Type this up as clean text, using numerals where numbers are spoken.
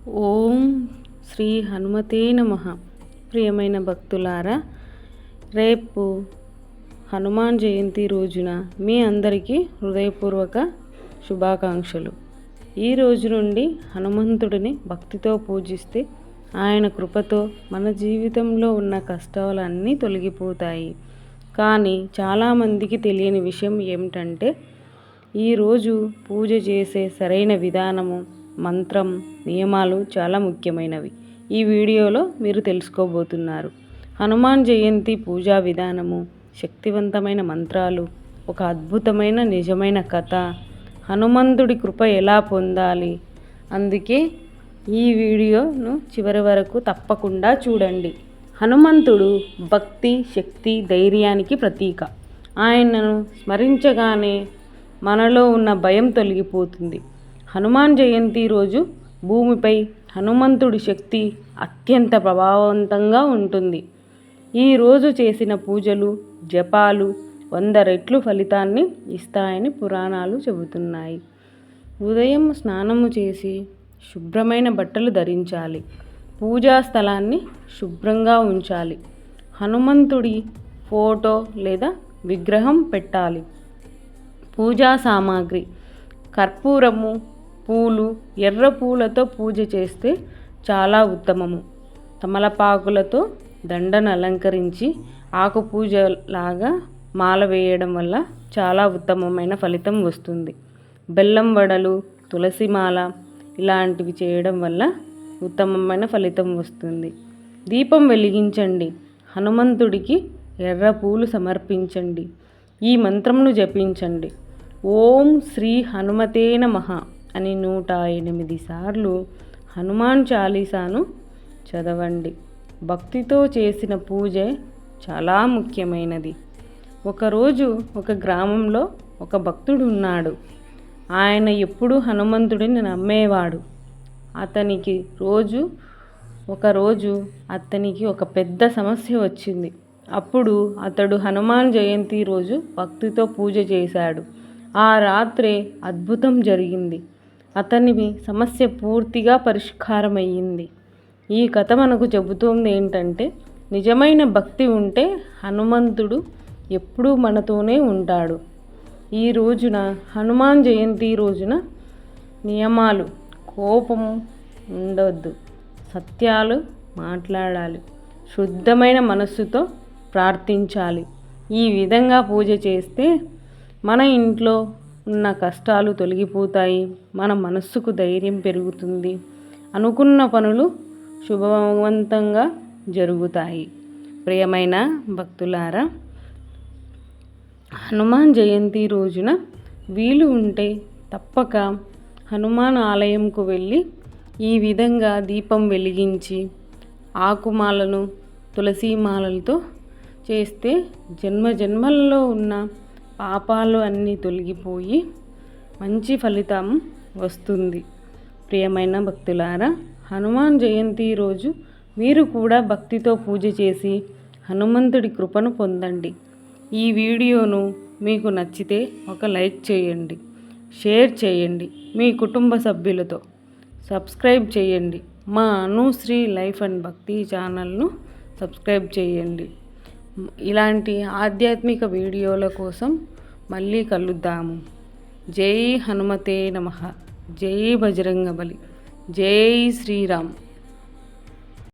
ఓం శ్రీ హనుమతే నమః. ప్రియమైన భక్తులారా, రేపు హనుమాన్ జయంతి రోజున మీ అందరికీ హృదయపూర్వక శుభాకాంక్షలు. ఈ రోజు నుండి హనుమంతుడిని భక్తితో పూజిస్తే ఆయన కృపతో మన జీవితంలో ఉన్న కష్టాలన్నీ తొలగిపోతాయి. కానీ చాలామందికి తెలియని విషయం ఏమిటంటే, ఈరోజు పూజ చేసే సరైన విధానము, మంత్రం, నియమాలు చాలా ముఖ్యమైనవి. ఈ వీడియోలో మీరు తెలుసుకోబోతున్నారు. హనుమాన్ జయంతి పూజా విధానము, శక్తివంతమైన మంత్రాలు, ఒక అద్భుతమైన నిజమైన కథ, హనుమంతుడి కృప ఎలా పొందాలి. అందుకే ఈ వీడియోను చివరి వరకు తప్పకుండా చూడండి. హనుమంతుడు భక్తి, శక్తి, ధైర్యానికి ప్రతీక. ఆయనను స్మరించగానే మనలో ఉన్న భయం తొలగిపోతుంది. హనుమాన్ జయంతి రోజు భూమిపై హనుమంతుడి శక్తి అత్యంత ప్రభావవంతంగా ఉంటుంది. ఈరోజు చేసిన పూజలు, జపాలు 100 రెట్లు ఫలితాన్ని ఇస్తాయని పురాణాలు చెబుతున్నాయి. ఉదయం స్నానము చేసి శుభ్రమైన బట్టలు ధరించాలి. పూజా స్థలాన్ని శుభ్రంగా ఉంచాలి. హనుమంతుడి ఫోటో లేదా విగ్రహం పెట్టాలి. పూజా సామాగ్రి: కర్పూరము, పూలు, ఎర్ర పూలతో పూజ చేస్తే చాలా ఉత్తమము. తమలపాకులతో దండను అలంకరించి ఆకు పూజలాగా మాల వేయడం వల్ల చాలా ఉత్తమమైన ఫలితం వస్తుంది. బెల్లం వడలు, తులసి మాల ఇలాంటివి చేయడం వల్ల ఉత్తమమైన ఫలితం వస్తుంది. దీపం వెలిగించండి. హనుమంతుడికి ఎర్ర పూలు సమర్పించండి. ఈ మంత్రంను జపించండి. ఓం శ్రీ హనుమతే నమః అని 108 సార్లు హనుమాన్ చాలీసాను చదవండి. భక్తితో చేసిన పూజ చాలా ముఖ్యమైనది. ఒకరోజు ఒక గ్రామంలో ఒక భక్తుడు ఉన్నాడు. ఆయన ఎప్పుడూ హనుమంతుడిని నమ్మేవాడు. ఒకరోజు అతనికి ఒక పెద్ద సమస్య వచ్చింది. అప్పుడు అతడు హనుమాన్ జయంతి రోజు భక్తితో పూజ చేశాడు. ఆ రాత్రే అద్భుతం జరిగింది. అతని సమస్య పూర్తిగా పరిష్కారమయ్యింది. ఈ కథ మనకు చెబుతోంది ఏంటంటే, నిజమైన భక్తి ఉంటే హనుమంతుడు ఎప్పుడూ మనతోనే ఉంటాడు. ఈ రోజున హనుమాన్ జయంతి రోజున నియమాలు: కోపము ఉండవద్దు, సత్యాలు మాట్లాడాలి, శుద్ధమైన మనస్సుతో ప్రార్థించాలి. ఈ విధంగా పూజ చేస్తే మన ఇంట్లో ఉన్న కష్టాలు తొలగిపోతాయి. మన మనస్సుకు ధైర్యం పెరుగుతుంది. అనుకున్న పనులు శుభవంతంగా జరుగుతాయి. ప్రియమైన భక్తులారా, హనుమాన్ జయంతి రోజున వీలు ఉంటే తప్పక హనుమాన్ ఆలయంకు వెళ్ళి ఈ విధంగా దీపం వెలిగించి ఆకుమాలను, తులసి మాలలతో చేస్తే జన్మల్లో ఉన్న పాపాలు అన్నీ తొలగిపోయి మంచి ఫలితం వస్తుంది. ప్రియమైన భక్తులారా, హనుమాన్ జయంతి రోజు మీరు కూడా భక్తితో పూజ చేసి హనుమంతుడి కృపను పొందండి. ఈ వీడియోను మీకు నచ్చితే ఒక లైక్ చేయండి, షేర్ చేయండి, మీ కుటుంబ సభ్యులతో సబ్స్క్రైబ్ చేయండి. మా అనుశ్రీ లైఫ్ అండ్ భక్తి ఛానల్ను సబ్స్క్రైబ్ చేయండి. ఇలాంటి ఆధ్యాత్మిక వీడియోల కోసం మళ్ళీ కలుద్దాము. జై హనుమతే నమః. జై బజరంగబలి. జై శ్రీరామ్.